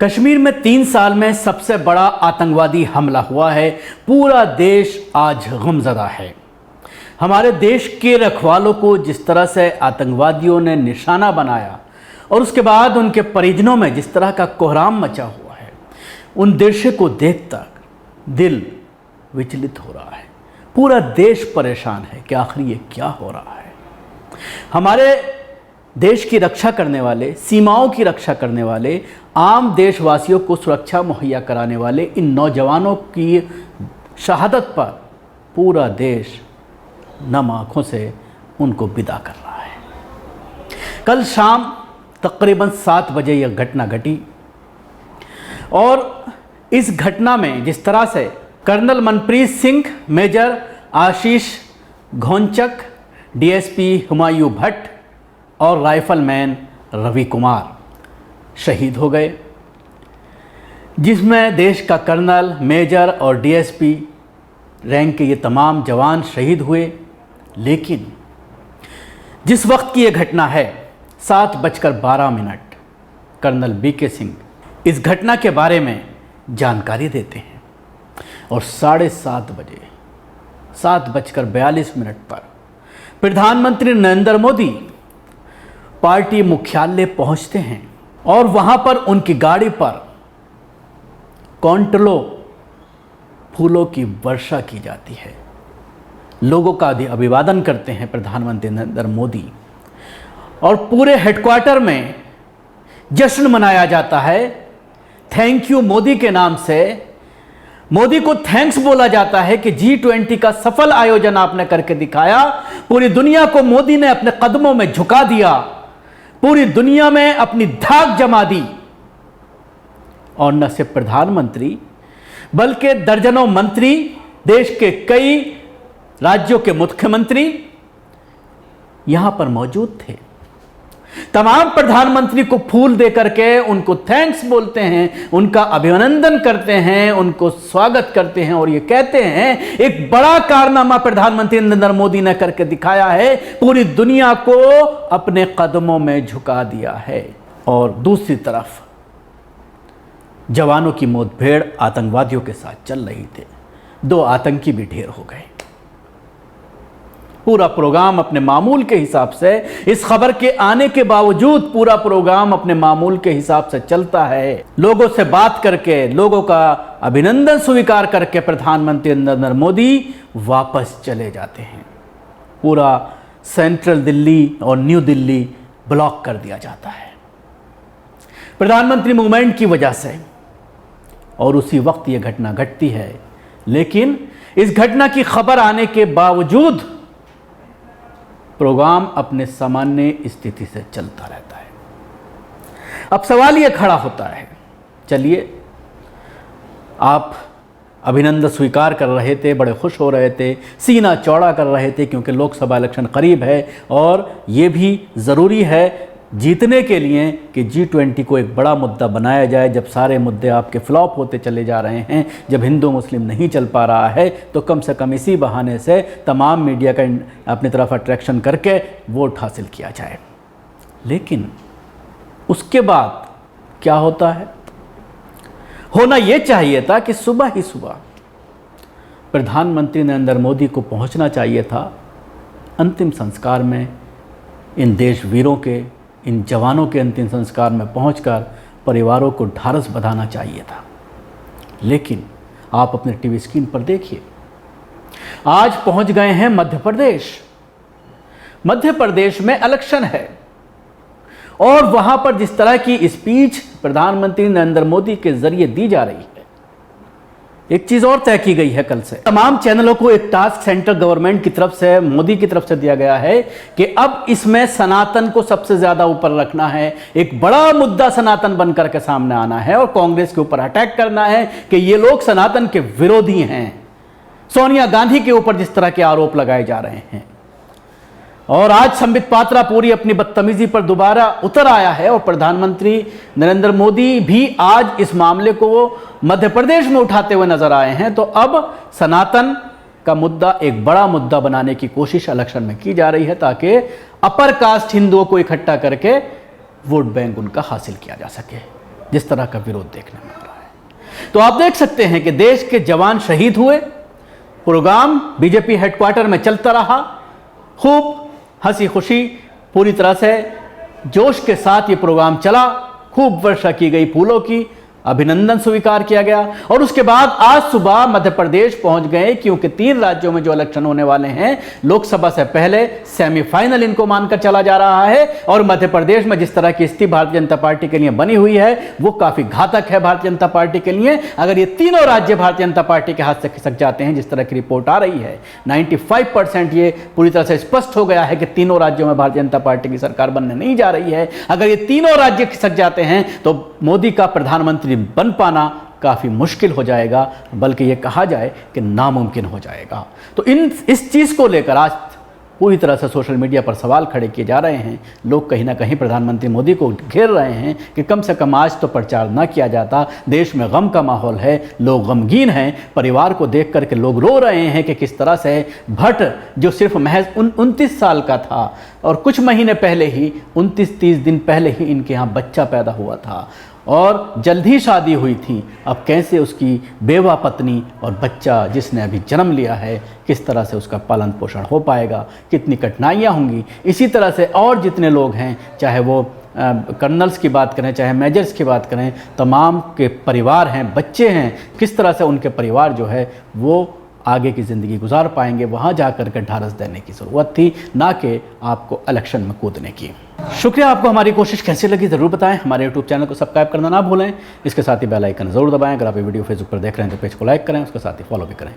कश्मीर में 3 साल में सबसे बड़ा आतंकवादी हमला हुआ है। पूरा देश आज गमज़दा है। हमारे देश के रखवालों को जिस तरह से आतंकवादियों ने निशाना बनाया और उसके बाद उनके परिजनों में जिस तरह का कोहराम मचा हुआ है, उन दृश्य को देखकर दिल विचलित हो रहा है। पूरा देश परेशान है कि आखिर ये क्या हो रहा है। हमारे देश की रक्षा करने वाले, सीमाओं की रक्षा करने वाले, आम देशवासियों को सुरक्षा मुहैया कराने वाले इन नौजवानों की शहादत पर पूरा देश नम आँखों से उनको विदा कर रहा है। कल शाम तकरीबन 7 बजे यह घटना घटी और इस घटना में जिस तरह से कर्नल मनप्रीत सिंह, मेजर आशीष घोंचक, डीएसपी हुमायूं भट्ट और राइफलमैन रवि कुमार शहीद हो गए, जिसमें देश का कर्नल, मेजर और डीएसपी रैंक के ये तमाम जवान शहीद हुए। लेकिन जिस वक्त की ये घटना है 7:12 कर्नल बीके सिंह इस घटना के बारे में जानकारी देते हैं और 7:30 बजे 7:42 पर प्रधानमंत्री नरेंद्र मोदी पार्टी मुख्यालय पहुंचते हैं और वहां पर उनकी गाड़ी पर कौंटलों फूलों की वर्षा की जाती है। लोगों का अभिवादन करते हैं प्रधानमंत्री नरेंद्र मोदी और पूरे हेडक्वार्टर में जश्न मनाया जाता है। थैंक यू मोदी के नाम से मोदी को थैंक्स बोला जाता है कि G20 का सफल आयोजन आपने करके दिखाया। पूरी दुनिया को मोदी ने अपने कदमों में झुका दिया, पूरी दुनिया में अपनी धाक जमा दी। और न सिर्फ प्रधानमंत्री बल्कि दर्जनों मंत्री, देश के कई राज्यों के मुख्यमंत्री यहां पर मौजूद थे। तमाम प्रधानमंत्री को फूल देकर के उनको थैंक्स बोलते हैं, उनका अभिनंदन करते हैं, उनको स्वागत करते हैं और ये कहते हैं एक बड़ा कारनामा प्रधानमंत्री नरेंद्र मोदी ने करके दिखाया है, पूरी दुनिया को अपने कदमों में झुका दिया है। और दूसरी तरफ जवानों की मुठभेड़ आतंकवादियों के साथ चल रही थी। 2 आतंकी भी ढेर हो गए। पूरा प्रोग्राम अपने मामूल के हिसाब से, इस खबर के आने के बावजूद पूरा प्रोग्राम अपने मामूल के हिसाब से चलता है। लोगों से बात करके, लोगों का अभिनंदन स्वीकार करके प्रधानमंत्री नरेंद्र मोदी वापस चले जाते हैं। पूरा सेंट्रल दिल्ली और न्यू दिल्ली ब्लॉक कर दिया जाता है प्रधानमंत्री मूवमेंट की वजह से। और उसी वक्त यह घटना घटती है। लेकिन इस घटना की खबर आने के बावजूद प्रोग्राम अपने सामान्य स्थिति से चलता रहता है। अब सवाल यह खड़ा होता है, चलिए आप अभिनंदन स्वीकार कर रहे थे, बड़े खुश हो रहे थे, सीना चौड़ा कर रहे थे क्योंकि लोकसभा इलेक्शन करीब है और ये भी ज़रूरी है जीतने के लिए कि G20 को एक बड़ा मुद्दा बनाया जाए। जब सारे मुद्दे आपके फ्लॉप होते चले जा रहे हैं, जब हिंदू मुस्लिम नहीं चल पा रहा है, तो कम से कम इसी बहाने से तमाम मीडिया का अपनी तरफ अट्रैक्शन करके वोट हासिल किया जाए। लेकिन उसके बाद क्या होता है? होना ये चाहिए था कि सुबह ही सुबह प्रधानमंत्री नरेंद्र मोदी को पहुंचना चाहिए था अंतिम संस्कार में। इन देश वीरों के, इन जवानों के अंतिम संस्कार में पहुंचकर परिवारों को ढाढ़स बंधाना चाहिए था। लेकिन आप अपने टीवी स्क्रीन पर देखिए, आज पहुंच गए हैं मध्य प्रदेश। मध्य प्रदेश में इलेक्शन है और वहां पर जिस तरह की स्पीच प्रधानमंत्री नरेंद्र मोदी के जरिए दी जा रही है, एक चीज और तय की गई है। कल से तमाम चैनलों को एक टास्क सेंटर गवर्नमेंट की तरफ से, मोदी की तरफ से दिया गया है कि अब इसमें सनातन को सबसे ज्यादा ऊपर रखना है। एक बड़ा मुद्दा सनातन बनकर के सामने आना है और कांग्रेस के ऊपर अटैक करना है कि ये लोग सनातन के विरोधी हैं। सोनिया गांधी के ऊपर जिस तरह के आरोप लगाए जा रहे हैं और आज संबित पात्रा पूरी अपनी बदतमीजी पर दोबारा उतर आया है और प्रधानमंत्री नरेंद्र मोदी भी आज इस मामले को मध्य प्रदेश में उठाते हुए नजर आए हैं। तो अब सनातन का मुद्दा एक बड़ा मुद्दा बनाने की कोशिश इलेक्शन में की जा रही है ताकि अपर कास्ट हिंदुओं को इकट्ठा करके वोट बैंक उनका हासिल किया जा सके। जिस तरह का विरोध देखने में आ रहा है। तो आप देख सकते हैं कि देश के जवान शहीद हुए, प्रोग्राम बीजेपी हेडक्वार्टर में चलता रहा, खूब हंसी खुशी पूरी तरह से जोश के साथ ये प्रोग्राम चला, खूब वर्षा की गई फूलों की, अभिनंदन स्वीकार किया गया। और उसके बाद आज सुबह मध्य प्रदेश पहुंच गए, क्योंकि 3 राज्यों में जो इलेक्शन होने वाले हैं, लोकसभा से पहले सेमीफाइनल इनको मानकर चला जा रहा है। और मध्य प्रदेश में जिस तरह की स्थिति भारतीय जनता पार्टी के लिए बनी हुई है, वो काफी घातक है भारतीय जनता पार्टी के लिए। अगर ये तीनों राज्य भारतीय जनता पार्टी के हाथ से खिसक जाते हैं, जिस तरह की रिपोर्ट आ रही है, 95% ये पूरी तरह से स्पष्ट हो गया है कि तीनों राज्यों में भारतीय जनता पार्टी की सरकार बनने नहीं जा रही है। अगर ये तीनों राज्य खिसक जाते हैं तो मोदी का प्रधानमंत्री बन पाना काफी मुश्किल हो जाएगा, बल्कि यह कहा जाए कि नामुमकिन हो जाएगा। तो इस चीज को लेकर आज पूरी तरह से सोशल मीडिया पर सवाल खड़े किए जा रहे हैं। लोग कहीं ना कहीं प्रधानमंत्री मोदी को घेर रहे हैं कि कम से कम आज तो प्रचार ना किया जाता। देश में गम का माहौल है, लोग गमगीन हैं। परिवार को देख करके लोग रो रहे हैं कि किस तरह से भट्ट, जो सिर्फ महज 29 साल का था और कुछ महीने पहले ही 29-30 दिन पहले ही इनके यहाँ बच्चा पैदा हुआ था और जल्द ही शादी हुई थी, अब कैसे उसकी बेवा पत्नी और बच्चा जिसने अभी जन्म लिया है, किस तरह से उसका पालन पोषण हो पाएगा, कितनी कठिनाइयाँ होंगी। इसी तरह से और जितने लोग हैं, चाहे वो कर्नल्स की बात करें, चाहे मेजर्स की बात करें, तमाम के परिवार हैं, बच्चे हैं, किस तरह से उनके परिवार जो है वो आगे की ज़िंदगी गुजार पाएंगे। वहाँ जा कर के ढारस देने की ज़रूरत थी, ना कि आपको इलेक्शन में कूदने की। शुक्रिया। आपको हमारी कोशिश कैसी लगी ज़रूर बताएं। हमारे YouTube चैनल को सब्सक्राइब करना ना भूलें। इसके साथ ही बेल आइकन ज़रूर दबाएं। अगर आप ये वीडियो फेसबुक पर देख रहे हैं तो पेज को लाइक करें, उसके साथ ही फॉलो भी करें।